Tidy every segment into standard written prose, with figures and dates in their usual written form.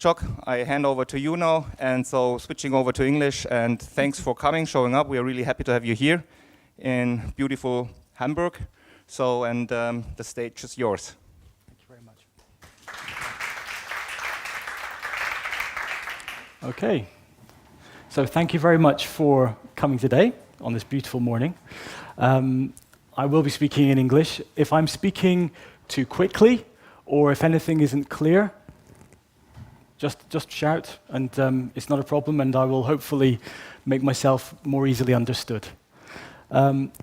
Jock, I hand over to you now, and so switching over to English, and thanks for coming, showing up. We are really happy to have you here in beautiful Hamburg. So, and the stage is yours. Thank you very much. Okay, so thank you very much for coming today on this beautiful morning. I will be speaking in English. If I'm speaking too quickly, or if anything isn't clear, just shout, and it's not a problem, and I will hopefully make myself more easily understood.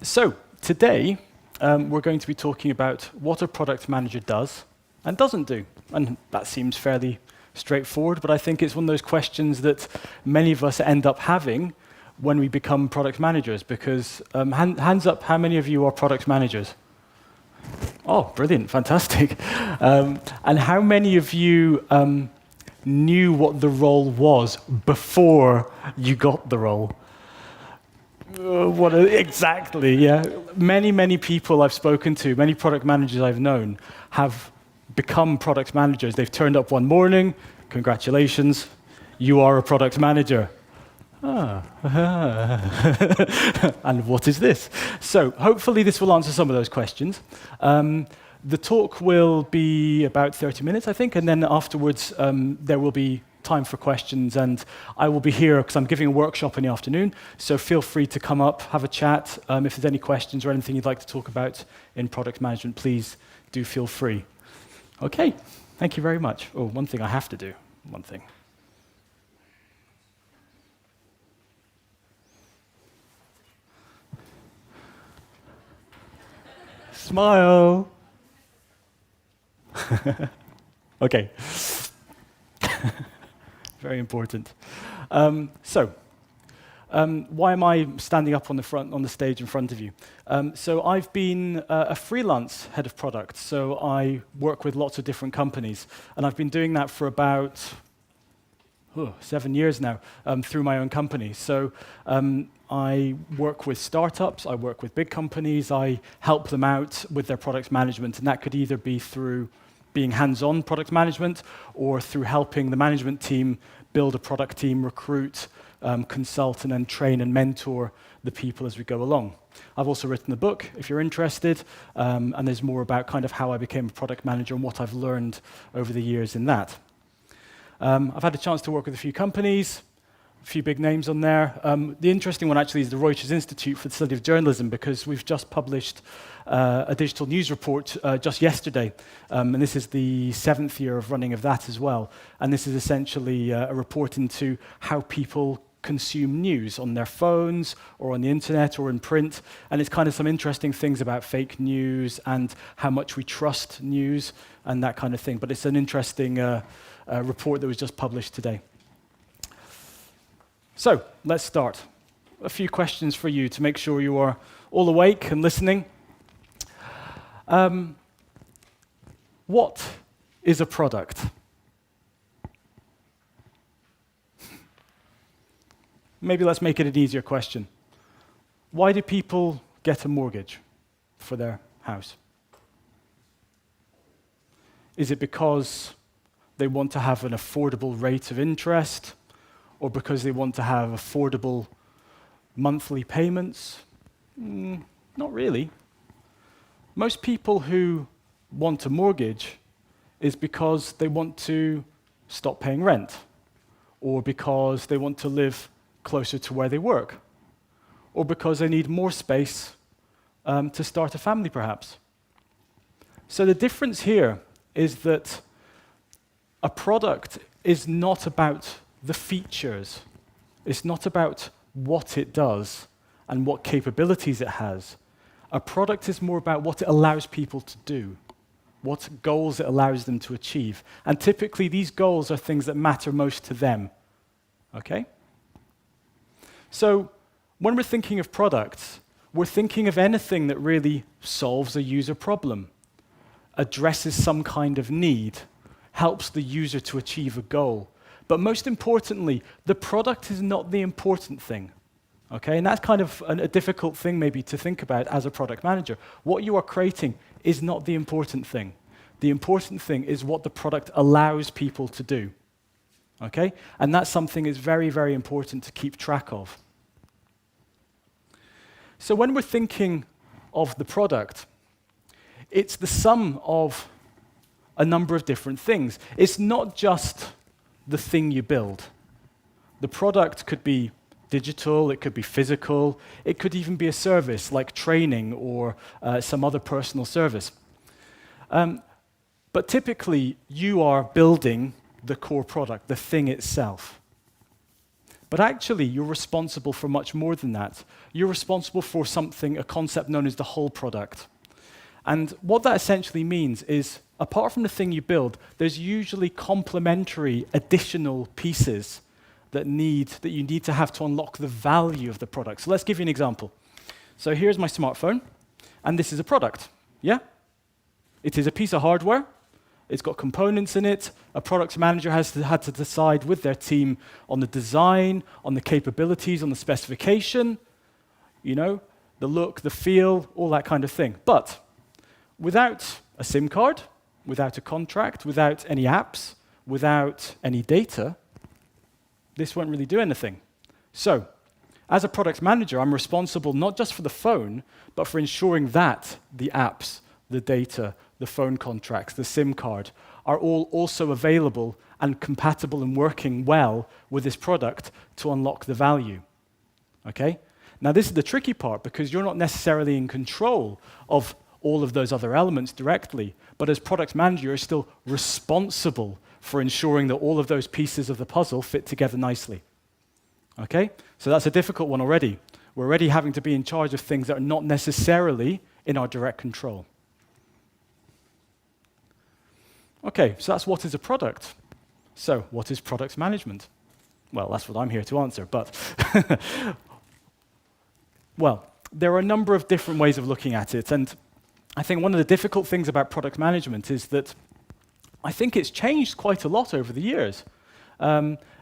So today, we're going to be talking about what a product manager does and doesn't do. And that seems fairly straightforward, but I think it's one of those questions that many of us end up having when we become product managers, because hands up, how many of you are product managers? Oh, brilliant, fantastic. And how many of you knew what the role was before you got the role? Exactly, yeah. Many people I've spoken to, many product managers I've known, have become product managers. They've turned up one morning, congratulations, you are a product manager. And what is this? So hopefully this will answer some of those questions. The talk will be about 30 minutes, I think, and then afterwards there will be time for questions, and I will be here because I'm giving a workshop in the afternoon, so feel free to come up, have a chat. If there's any questions or anything you'd like to talk about in product management, please do feel free. Okay, thank you very much. Oh, one thing I have to do, one thing. Smile. Okay. Very important. Why am I standing up on the stage in front of you? So I've been a freelance head of product. So I work with lots of different companies, and I've been doing that for about 7 years now through my own company. So I work with startups, I work with big companies, I help them out with their product management, and that could either be through being hands-on product management or through helping the management team build a product team, recruit, consult, and then train and mentor the people as we go along. I've also written a book, if you're interested, and there's more about kind of how I became a product manager and what I've learned over the years in that. I've had a chance to work with a few companies, a few big names on there. The interesting one actually is the Reuters Institute for the Study of Journalism, because we've just published a digital news report just yesterday, and this is the 7th year of running of that as well. And this is essentially a report into how people consume news on their phones or on the internet or in print, and it's kind of some interesting things about fake news and how much we trust news and that kind of thing. But it's an interesting report that was just published today. So let's start. A few questions for you to make sure you are all awake and listening. What is a product? Maybe let's make it an easier question. Why do people get a mortgage for their house? Is it because they want to have an affordable rate of interest, or because they want to have affordable monthly payments? Not really. Most people who want a mortgage is because they want to stop paying rent, or because they want to live closer to where they work, or because they need more space to start a family, perhaps. So the difference here is that a product is not about the features. It's not about what it does and what capabilities it has. A product is more about what it allows people to do, what goals it allows them to achieve. And typically, these goals are things that matter most to them. Okay? So when we're thinking of products, we're thinking of anything that really solves a user problem, addresses some kind of need, helps the user to achieve a goal. But most importantly, the product is not the important thing. Okay? And that's kind of a difficult thing maybe to think about as a product manager. What you are creating is not the important thing. The important thing is what the product allows people to do. Okay? And that's something that's very, very important to keep track of. So when we're thinking of the product, it's the sum of a number of different things. It's not just the thing you build. The product could be digital, it could be physical, it could even be a service like training or some other personal service. But typically, you are building the core product, the thing itself. But actually, you're responsible for much more than that. You're responsible for something, a concept known as the whole product. And what that essentially means is, apart from the thing you build, there's usually complementary additional pieces that you need to have to unlock the value of the product. So let's give you an example. So here's my smartphone, and this is a product, yeah? It is a piece of hardware. It's got components in it. A product manager had to decide with their team on the design, on the capabilities, on the specification, you know, the look, the feel, all that kind of thing. But without a SIM card, without a contract, without any apps, without any data, this won't really do anything. So, as a product manager, I'm responsible not just for the phone, but for ensuring that the apps, the data, the phone contracts, the SIM card are all also available and compatible and working well with this product to unlock the value. Okay? Now, this is the tricky part because you're not necessarily in control of all of those other elements directly, but as product manager, you're still responsible for ensuring that all of those pieces of the puzzle fit together nicely. Okay? So that's a difficult one already. We're already having to be in charge of things that are not necessarily in our direct control. Okay, so that's what is a product. So what is product management? Well, that's what I'm here to answer, but well, there are a number of different ways of looking at it, and I think one of the difficult things about product management is that I think it's changed quite a lot over the years.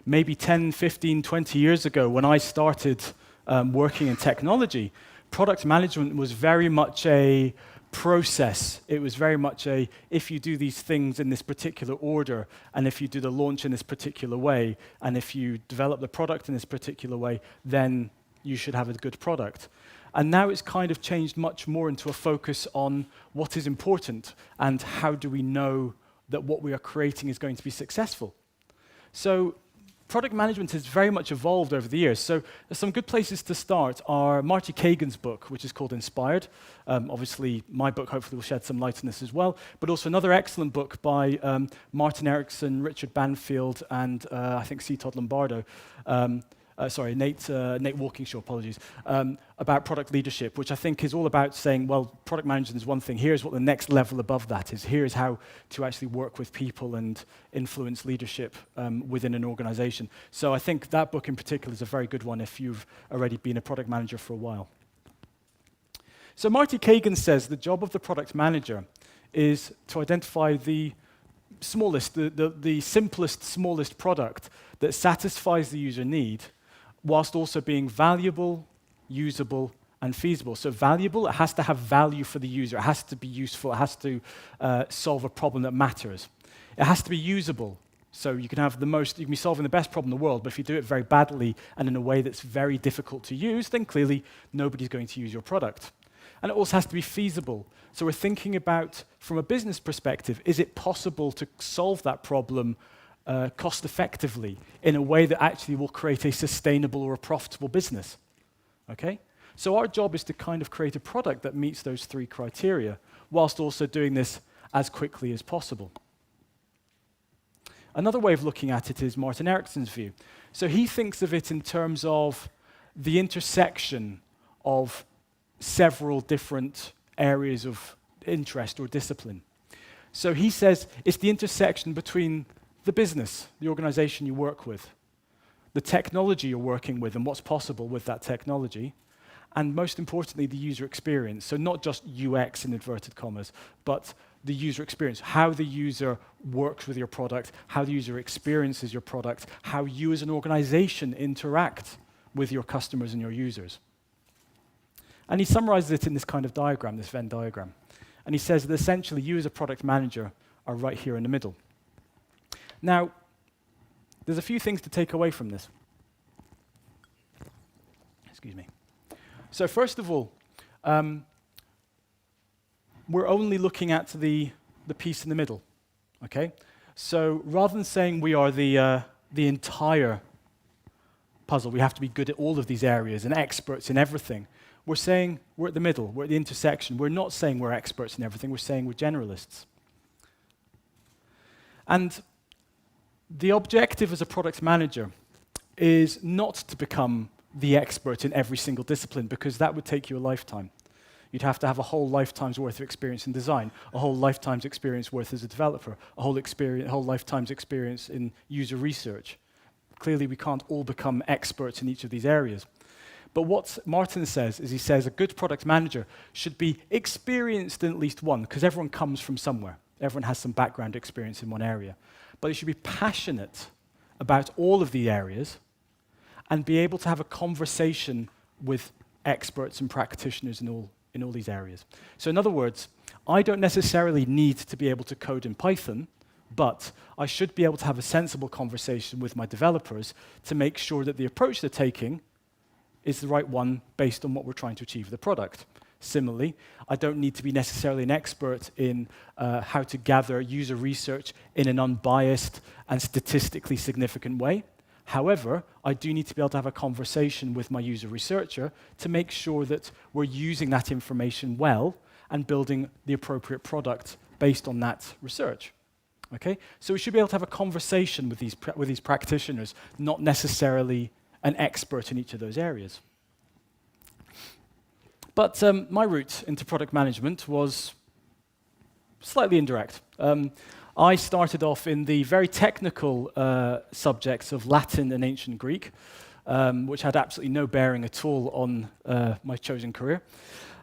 Maybe 10, 15, 20 years ago, when I started working in technology, product management was very much a process. It was very much a, if you do these things in this particular order, and if you do the launch in this particular way, and if you develop the product in this particular way, then you should have a good product. And now it's kind of changed much more into a focus on what is important and how do we know that what we are creating is going to be successful. So product management has very much evolved over the years. So some good places to start are Marty Kagan's book, which is called Inspired. Obviously, my book hopefully will shed some light on this as well, but also another excellent book by Martin Erickson, Richard Banfield, and I think C. Todd Lombardo. Nate Walkingshaw, apologies, about product leadership, which I think is all about saying, well, product management is one thing. Here's what the next level above that is. Here's how to actually work with people and influence leadership within an organization. So I think that book in particular is a very good one if you've already been a product manager for a while. So Marty Kagan says the job of the product manager is to identify the smallest, the simplest, smallest product that satisfies the user need, whilst also being valuable, usable, and feasible. So valuable, it has to have value for the user. It has to be useful. It has to solve a problem that matters. It has to be usable. So you can be solving the best problem in the world, but if you do it very badly and in a way that's very difficult to use, then clearly nobody's going to use your product. And it also has to be feasible. So we're thinking about, from a business perspective, is it possible to solve that problem cost effectively in a way that actually will create a sustainable or a profitable business? Okay? So our job is to kind of create a product that meets those three criteria, whilst also doing this as quickly as possible. Another way of looking at it is Martin Erickson's view. So he thinks of it in terms of the intersection of several different areas of interest or discipline. So he says it's the intersection between the business, the organization you work with, the technology you're working with and what's possible with that technology, and most importantly, the user experience. So not just UX in inverted commas, but the user experience, how the user works with your product, how the user experiences your product, how you as an organization interact with your customers and your users. And he summarizes it in this kind of diagram, this Venn diagram. And he says that essentially you as a product manager are right here in the middle. Now, there's a few things to take away from this. Excuse me. So first of all, we're only looking at the piece in the middle, okay? So rather than saying we are the entire puzzle, we have to be good at all of these areas and experts in everything, we're saying we're at the middle, we're at the intersection. We're not saying we're experts in everything, we're saying we're generalists. And the objective as a product manager is not to become the expert in every single discipline, because that would take you a lifetime. You'd have to have a whole lifetime's worth of experience in design, a whole lifetime's experience worth as a developer, a whole lifetime's experience in user research. Clearly, we can't all become experts in each of these areas. But what Martin says is, he says a good product manager should be experienced in at least one, because everyone comes from somewhere. Everyone has some background experience in one area. But they should be passionate about all of the areas and be able to have a conversation with experts and practitioners in all these areas. So in other words, I don't necessarily need to be able to code in Python, but I should be able to have a sensible conversation with my developers to make sure that the approach they're taking is the right one based on what we're trying to achieve with the product. Similarly, I don't need to be necessarily an expert in how to gather user research in an unbiased and statistically significant way. However, I do need to be able to have a conversation with my user researcher to make sure that we're using that information well and building the appropriate product based on that research. Okay? So we should be able to have a conversation with these practitioners, not necessarily an expert in each of those areas. But my route into product management was slightly indirect. I started off in the very technical subjects of Latin and ancient Greek, which had absolutely no bearing at all on my chosen career.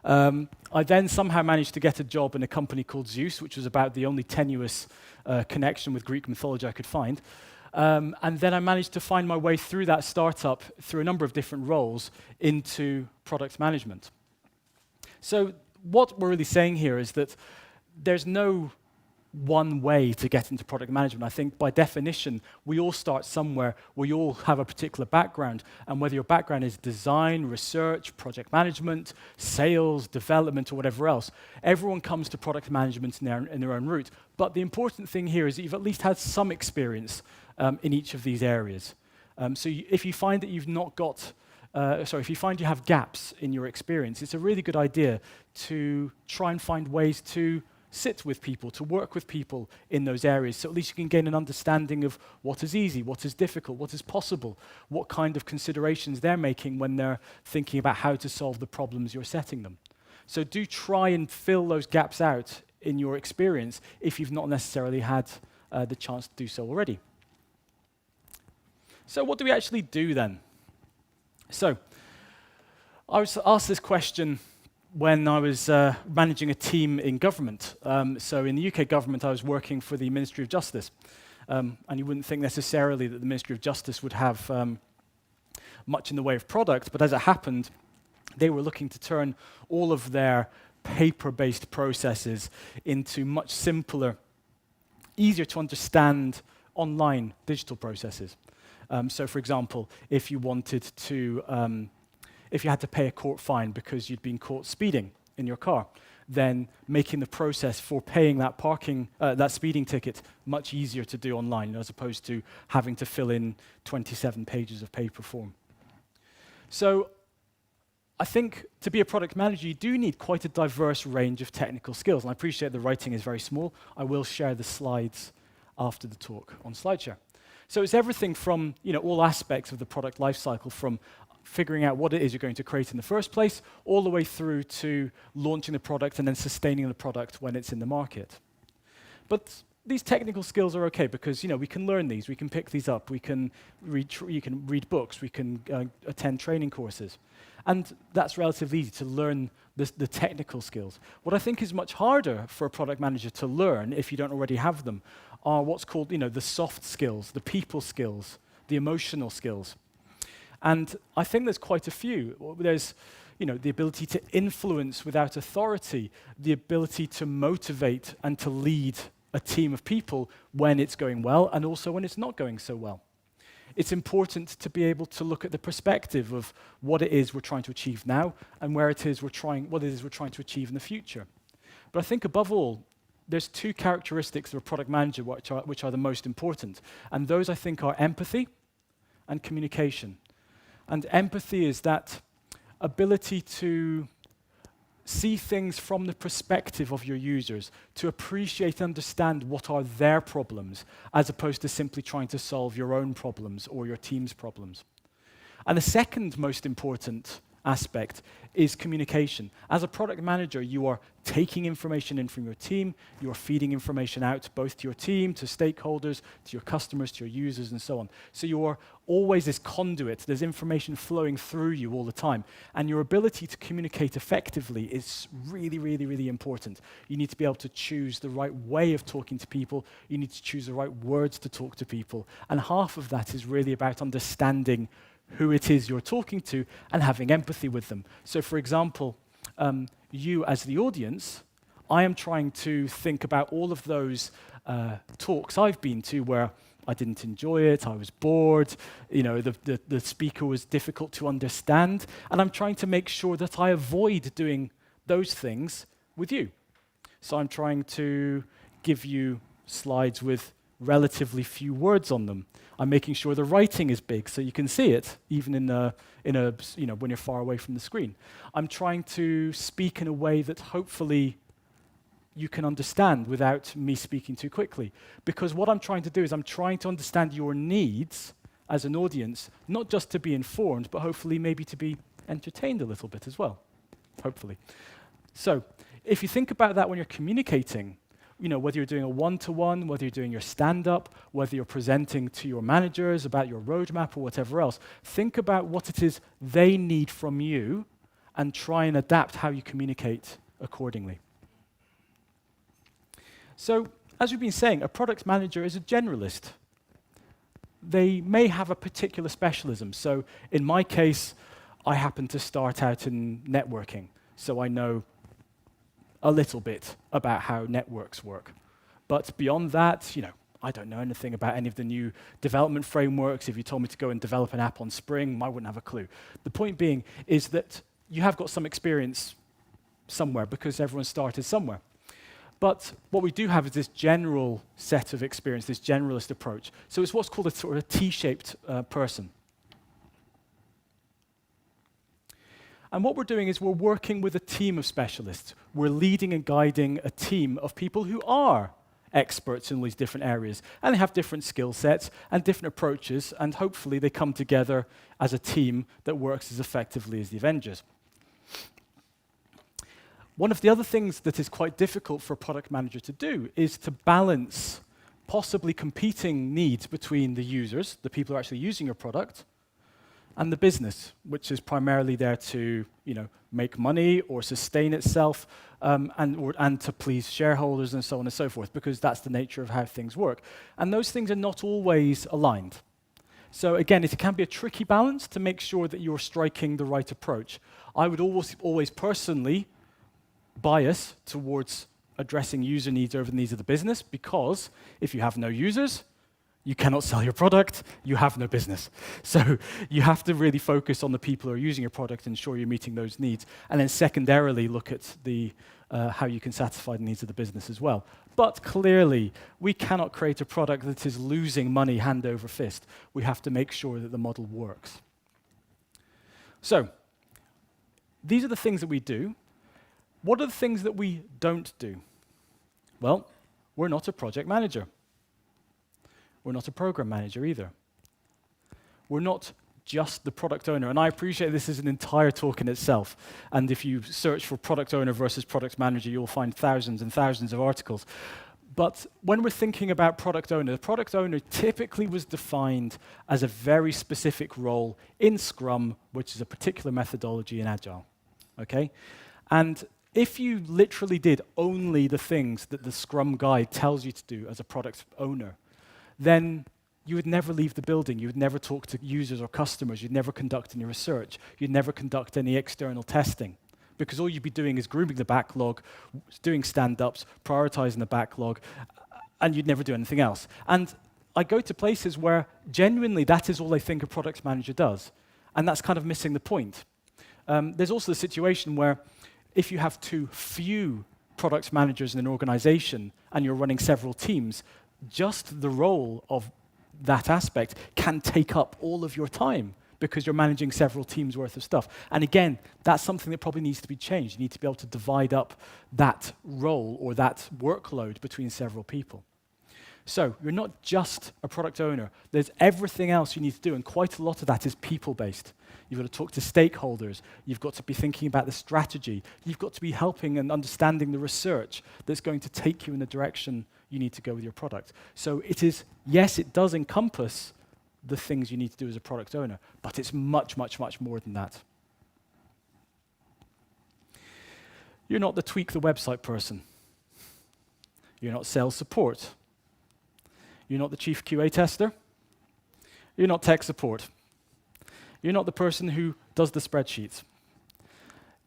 I then somehow managed to get a job in a company called Zeus, which was about the only tenuous connection with Greek mythology I could find. And then I managed to find my way through that startup through a number of different roles into product management. So what we're really saying here is that there's no one way to get into product management. I think by definition, we all start somewhere. We all have a particular background, and whether your background is design, research, project management, sales, development, or whatever else, everyone comes to product management in their own route. But the important thing here is that you've at least had some experience in each of these areas. If you find that you've not got if you find you have gaps in your experience, it's a really good idea to try and find ways to sit with people, to work with people in those areas, so at least you can gain an understanding of what is easy, what is difficult, what is possible, what kind of considerations they're making when they're thinking about how to solve the problems you're setting them. So do try and fill those gaps out in your experience if you've not necessarily had the chance to do so already. So what do we actually do then? So I was asked this question when I was managing a team in government. So in the UK government, I was working for the Ministry of Justice. And you wouldn't think necessarily that the Ministry of Justice would have much in the way of product, but as it happened, they were looking to turn all of their paper-based processes into much simpler, easier to understand online digital processes. So for example, if you had to pay a court fine because you'd been caught speeding in your car, then making the process for paying that speeding ticket much easier to do online, as opposed to having to fill in 27 pages of paper form. So I think to be a product manager, you do need quite a diverse range of technical skills. And I appreciate the writing is very small. I will share the slides after the talk on SlideShare. So it's everything from all aspects of the product lifecycle, from figuring out what it is you're going to create in the first place, all the way through to launching the product and then sustaining the product when it's in the market. But these technical skills are okay because we can learn these, we can pick these up, you can read books, we can attend training courses. And that's relatively easy to learn the technical skills. What I think is much harder for a product manager to learn, if you don't already have them, are what's called the soft skills, the people skills, the emotional skills. And I think there's quite a few. There's the ability to influence without authority, the ability to motivate and to lead a team of people when it's going well and also when it's not going so well. it's important to be able to look at the perspective of what it is we're trying to achieve now and what it is we're trying to achieve in the future. But I think above all, there's two characteristics of a product manager which are the most important. And those, I think, are empathy and communication. And empathy is that ability to see things from the perspective of your users, to appreciate and understand what are their problems, as opposed to simply trying to solve your own problems or your team's problems. And the second most important aspect is communication. As a product manager, you are taking information in from your team, you are feeding information out both to your team, to stakeholders, to your customers, to your users, and so on. So you are always this conduit. There's information flowing through you all the time. And your ability to communicate effectively is really, really, really important. You need to be able to choose the right way of talking to people. You need to choose the right words to talk to people. And half of that is really about understanding who it is you're talking to and having empathy with them. So for example, you as the audience, I am trying to think about all of those talks I've been to where I didn't enjoy it, I was bored, the speaker was difficult to understand, and I'm trying to make sure that I avoid doing those things with you. So I'm trying to give you slides with relatively few words on them. I'm making sure the writing is big so you can see it, even when you're far away from the screen. I'm trying to speak in a way that hopefully you can understand without me speaking too quickly. Because what I'm trying to do is I'm trying to understand your needs as an audience, not just to be informed, but hopefully maybe to be entertained a little bit as well, hopefully. So if you think about that when you're communicating, whether you're doing a one-to-one, whether you're doing your stand-up, whether you're presenting to your managers about your roadmap or whatever else, think about what it is they need from you and try and adapt how you communicate accordingly. So, as we've been saying, a product manager is a generalist. They may have a particular specialism. So, in my case, I happen to start out in networking, so I know a little bit about how networks work. But beyond that, I don't know anything about any of the new development frameworks. If you told me to go and develop an app on Spring, I wouldn't have a clue. The point being is that you have got some experience somewhere because everyone started somewhere. But what we do have is this general set of experience, this generalist approach. So it's what's called a sort of T-shaped person. And what we're doing is we're working with a team of specialists. We're leading and guiding a team of people who are experts in these different areas. And they have different skill sets and different approaches, and hopefully they come together as a team that works as effectively as the Avengers. One of the other things that is quite difficult for a product manager to do is to balance possibly competing needs between the users, the people who are actually using your product, and the business, which is primarily there to make money or sustain itself and to please shareholders and so on and so forth, because that's the nature of how things work. And those things are not always aligned. So again, it can be a tricky balance to make sure that you're striking the right approach. I would always personally bias towards addressing user needs over the needs of the business, because if you have no users, you cannot sell your product, you have no business. So you have to really focus on the people who are using your product and ensure you're meeting those needs. And then secondarily, look at how you can satisfy the needs of the business as well. But clearly, we cannot create a product that is losing money hand over fist. We have to make sure that the model works. So these are the things that we do. What are the things that we don't do? Well, we're not a project manager. We're not a program manager either. We're not just the product owner. And I appreciate this is an entire talk in itself. And if you search for product owner versus product manager, you'll find thousands and thousands of articles. But when we're thinking about product owner, the product owner typically was defined as a very specific role in Scrum, which is a particular methodology in Agile. Okay? And if you literally did only the things that the Scrum guide tells you to do as a product owner, then you would never leave the building. You would never talk to users or customers. You'd never conduct any research. You'd never conduct any external testing, because all you'd be doing is grooming the backlog, doing stand-ups, prioritizing the backlog, and you'd never do anything else. And I go to places where genuinely that is all they think a product manager does. And that's kind of missing the point. There's also the situation where if you have too few product managers in an organization and you're running several teams, just the role of that aspect can take up all of your time because you're managing several teams worth of stuff. And again, that's something that probably needs to be changed. You need to be able to divide up that role or that workload between several people. So you're not just a product owner. There's everything else you need to do, and quite a lot of that is people-based. You've got to talk to stakeholders. You've got to be thinking about the strategy. You've got to be helping and understanding the research that's going to take you in the direction you need to go with your product. So it is, yes, it does encompass the things you need to do as a product owner, but it's much, much, much more than that. You're not the tweak the website person. You're not sales support. You're not the chief QA tester. You're not tech support. You're not the person who does the spreadsheets.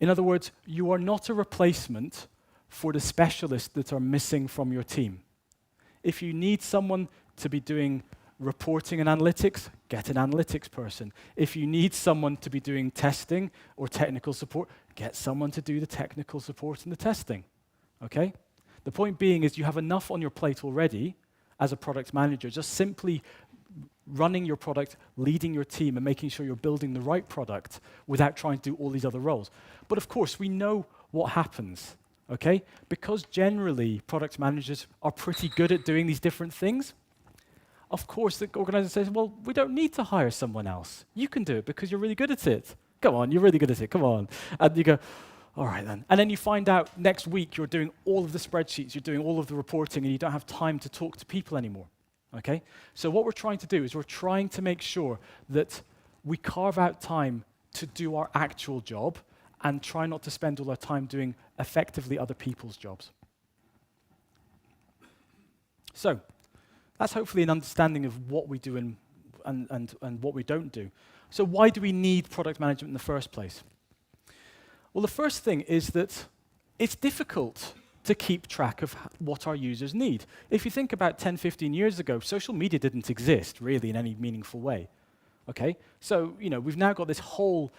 In other words, you are not a replacement for the specialists that are missing from your team. If you need someone to be doing reporting and analytics, get an analytics person. If you need someone to be doing testing or technical support, get someone to do the technical support and the testing. Okay? The point being is you have enough on your plate already as a product manager, just simply running your product, leading your team, and making sure you're building the right product without trying to do all these other roles. But of course, we know what happens, okay? Because generally, product managers are pretty good at doing these different things. Of course, the organizer says, well, we don't need to hire someone else. You can do it because you're really good at it. Come on, you're really good at it, come on. And you go, all right then. And then you find out next week you're doing all of the spreadsheets, you're doing all of the reporting, and you don't have time to talk to people anymore, okay? So what we're trying to do is we're trying to make sure that we carve out time to do our actual job and try not to spend all our time doing effectively other people's jobs. So that's hopefully an understanding of what we do and what we don't do. So why do we need product management in the first place? Well, the first thing is that it's difficult to keep track of what our users need. If you think about 10, 15 years ago, social media didn't exist really in any meaningful way. Okay? So, we've now got this whole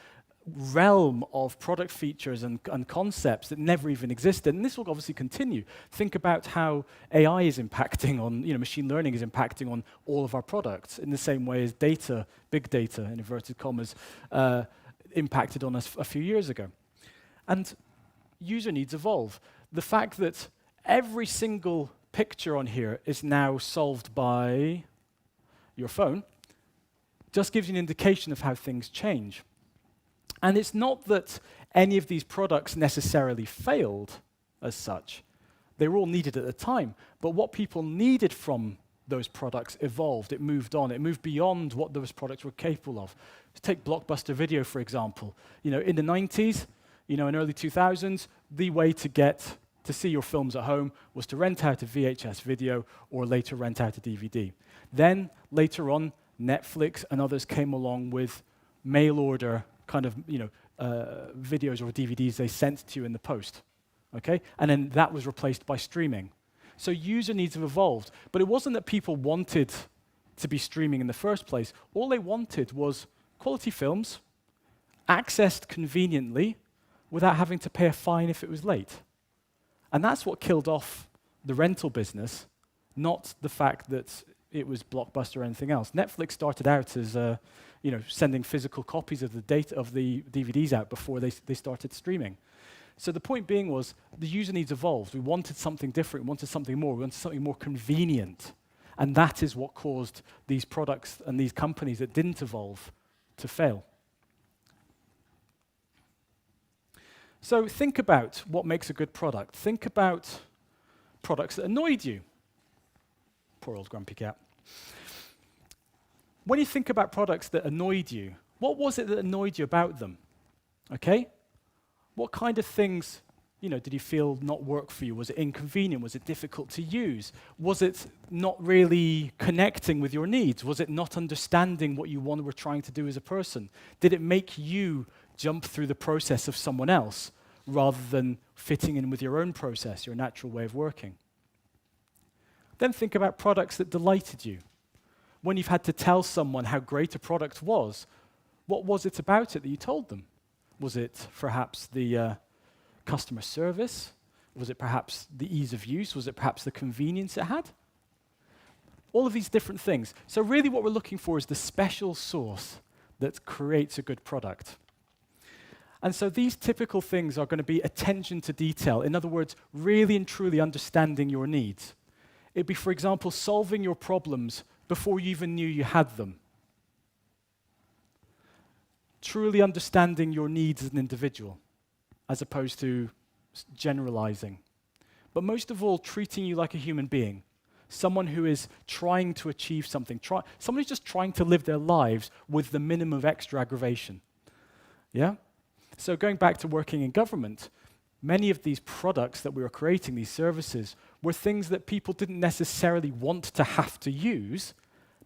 realm of product features and concepts that never even existed, and this will obviously continue. Think about how AI is impacting on, machine learning is impacting on all of our products in the same way as data, big data, in inverted commas, impacted on us a few years ago. And user needs evolve. The fact that every single picture on here is now solved by your phone just gives you an indication of how things change. And it's not that any of these products necessarily failed as such. They were all needed at the time. But what people needed from those products evolved. It moved on. It moved beyond what those products were capable of. Take Blockbuster Video, for example. In the 90s, in early 2000s, the way to see your films at home was to rent out a VHS video or later rent out a DVD. Then, later on, Netflix and others came along with mail order kind of, videos or DVDs they sent to you in the post, okay? And then that was replaced by streaming. So user needs have evolved, but it wasn't that people wanted to be streaming in the first place. All they wanted was quality films, accessed conveniently, without having to pay a fine if it was late. And that's what killed off the rental business, not the fact that it was Blockbuster or anything else. Netflix started out as sending physical copies of the DVDs out before they started streaming. So the point being was the user needs evolved. We wanted something different. We wanted something more. We wanted something more convenient. And that is what caused these products and these companies that didn't evolve to fail. So think about what makes a good product. Think about products that annoyed you. Poor old grumpy cat. When you think about products that annoyed you, what was it that annoyed you about them? Okay? What kind of things, did you feel not work for you? Was it inconvenient? Was it difficult to use? Was it not really connecting with your needs? Was it not understanding what you were trying to do as a person? Did it make you jump through the process of someone else rather than fitting in with your own process, your natural way of working? Then think about products that delighted you. When you've had to tell someone how great a product was, what was it about it that you told them? Was it perhaps the customer service? Was it perhaps the ease of use? Was it perhaps the convenience it had? All of these different things. So really what we're looking for is the special sauce that creates a good product. And so these typical things are going to be attention to detail. In other words, really and truly understanding your needs. It'd be, for example, solving your problems before you even knew you had them. Truly understanding your needs as an individual, as opposed to generalizing. But most of all, treating you like a human being. Someone who is trying to achieve something. Someone who's just trying to live their lives with the minimum of extra aggravation. Yeah? So going back to working in government, many of these products that we were creating, these services, were things that people didn't necessarily want to have to use,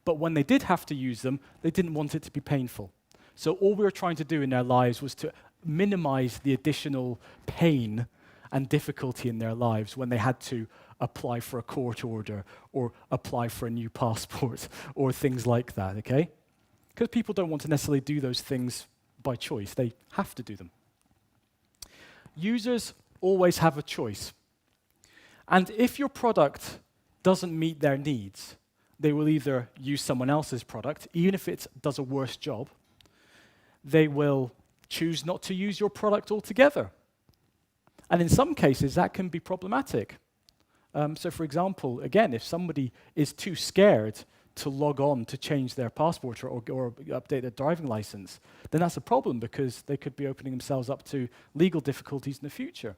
but when they did have to use them, they didn't want it to be painful. So all we were trying to do in their lives was to minimize the additional pain and difficulty in their lives when they had to apply for a court order or apply for a new passport or things like that, okay? Because people don't want to necessarily do those things by choice. They have to do them. Users always have a choice. And if your product doesn't meet their needs, they will either use someone else's product, even if it does a worse job. They will choose not to use your product altogether. And in some cases, that can be problematic. So for example, again, if somebody is too scared to log on to change their passport or update their driving license, then that's a problem because they could be opening themselves up to legal difficulties in the future.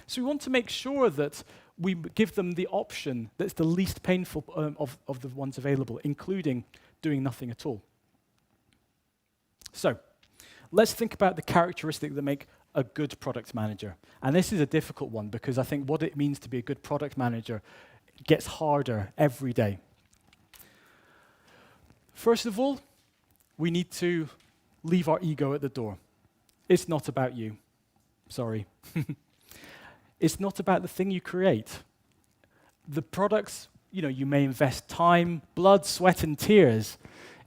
So we want to make sure that we give them the option that's the least painful of the ones available, including doing nothing at all. So let's think about the characteristics that make a good product manager. And this is a difficult one because I think what it means to be a good product manager gets harder every day. First of all, we need to leave our ego at the door. It's not about you. Sorry. It's not about the thing you create. The products, you may invest time, blood, sweat, and tears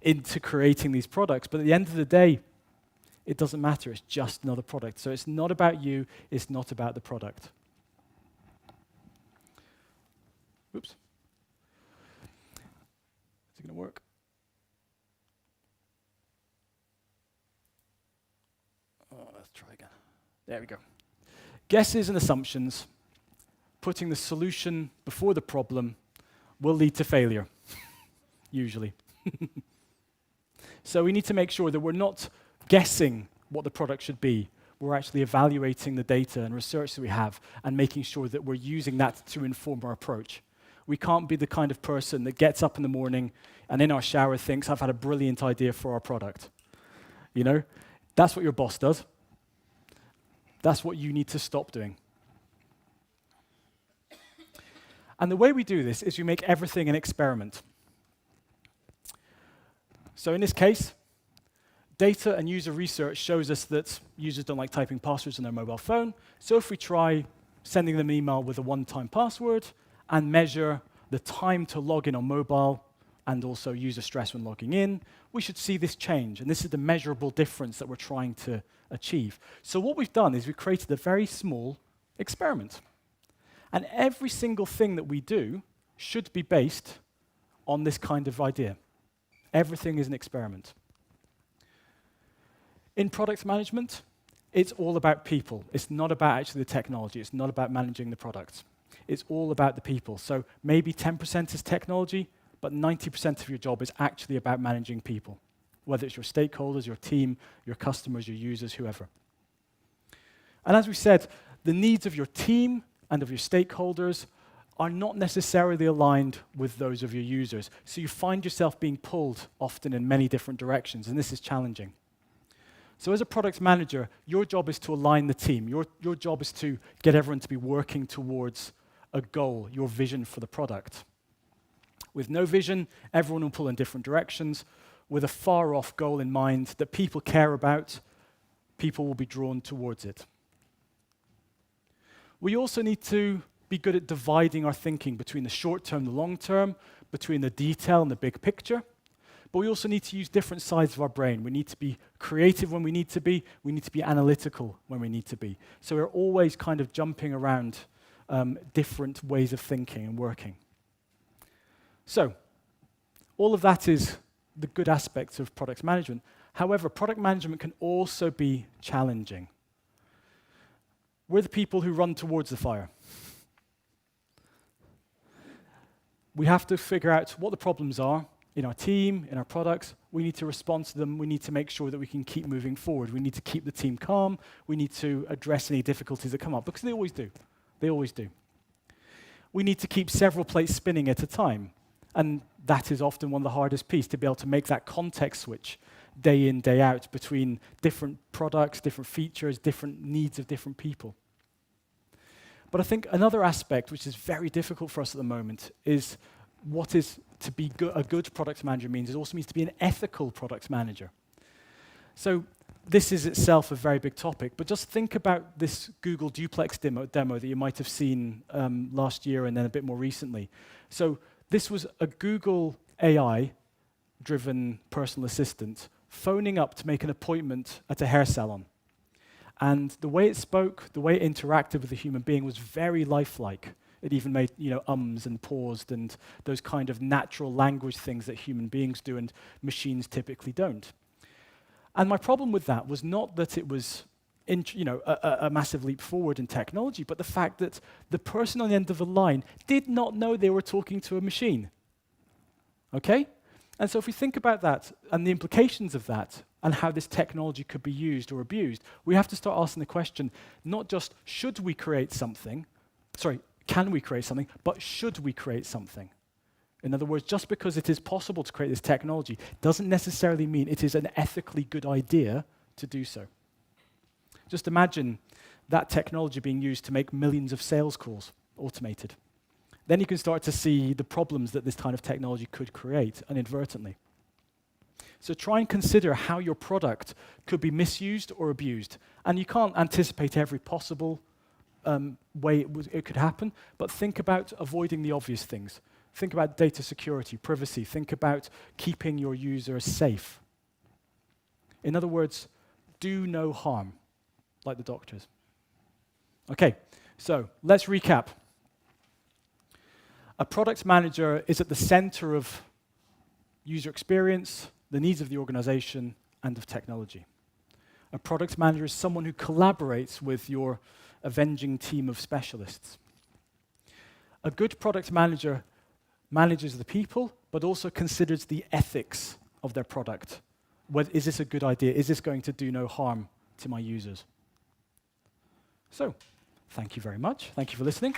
into creating these products, but at the end of the day, it doesn't matter. It's just another product. So it's not about you. It's not about the product. Oops. Is it going to work? Let's try again. There we go. Guesses and assumptions, putting the solution before the problem, will lead to failure, usually. So we need to make sure that we're not guessing what the product should be. We're actually evaluating the data and research that we have and making sure that we're using that to inform our approach. We can't be the kind of person that gets up in the morning and in our shower thinks, I've had a brilliant idea for our product. That's what your boss does. That's what you need to stop doing. And the way we do this is we make everything an experiment. So in this case, data and user research shows us that users don't like typing passwords on their mobile phone. So if we try sending them an email with a one-time password and measure the time to log in on mobile and also user stress when logging in, we should see this change. And this is the measurable difference that we're trying to achieve. So what we've done is we've created a very small experiment. And every single thing that we do should be based on this kind of idea. Everything is an experiment. In product management, it's all about people. It's not about actually the technology. It's not about managing the products. It's all about the people. So maybe 10% is technology, but 90% of your job is actually about managing people, whether it's your stakeholders, your team, your customers, your users, whoever. And as we said, the needs of your team and of your stakeholders are not necessarily aligned with those of your users. So you find yourself being pulled often in many different directions, and this is challenging. So as a product manager, your job is to align the team. Your job is to get everyone to be working towards a goal, your vision for the product. With no vision, everyone will pull in different directions. With a far-off goal in mind that people care about, people will be drawn towards it. We also need to be good at dividing our thinking between the short term and the long term, between the detail and the big picture. But we also need to use different sides of our brain. We need to be creative when we need to be. We need to be analytical when we need to be. So we're always kind of jumping around different ways of thinking and working. So all of that is the good aspects of product management. However, product management can also be challenging. We're the people who run towards the fire. We have to figure out what the problems are in our team, in our products. We need to respond to them. We need to make sure that we can keep moving forward. We need to keep the team calm. We need to address any difficulties that come up, because they always do. They always do. We need to keep several plates spinning at a time. And that is often one of the hardest pieces, to be able to make that context switch day in, day out between different products, different features, different needs of different people. But I think another aspect which is very difficult for us at the moment is what is to be a good product manager means. It also means to be an ethical product manager. So this is itself a very big topic, but just think about this Google Duplex demo that you might have seen last year and then a bit more recently. So this was a Google AI-driven personal assistant phoning up to make an appointment at a hair salon. And the way it spoke, the way it interacted with a human being was very lifelike. It even made, ums and paused and those kind of natural language things that human beings do and machines typically don't. And my problem with that was not that it was a massive leap forward in technology, but the fact that the person on the end of the line did not know they were talking to a machine. Okay? And so if we think about that and the implications of that and how this technology could be used or abused, we have to start asking the question, not just should we create something, can we create something, but should we create something? In other words, just because it is possible to create this technology doesn't necessarily mean it is an ethically good idea to do so. Just imagine that technology being used to make millions of sales calls automated. Then you can start to see the problems that this kind of technology could create inadvertently. So try and consider how your product could be misused or abused. And you can't anticipate every possible way it could happen, but think about avoiding the obvious things. Think about data security, privacy. Think about keeping your users safe. In other words, do no harm, like the doctors. Okay, so let's recap. A product manager is at the center of user experience, the needs of the organization, and of technology. A product manager is someone who collaborates with your avenging team of specialists. A good product manager manages the people, but also considers the ethics of their product. Is this a good idea? Is this going to do no harm to my users? So, thank you very much. Thank you for listening.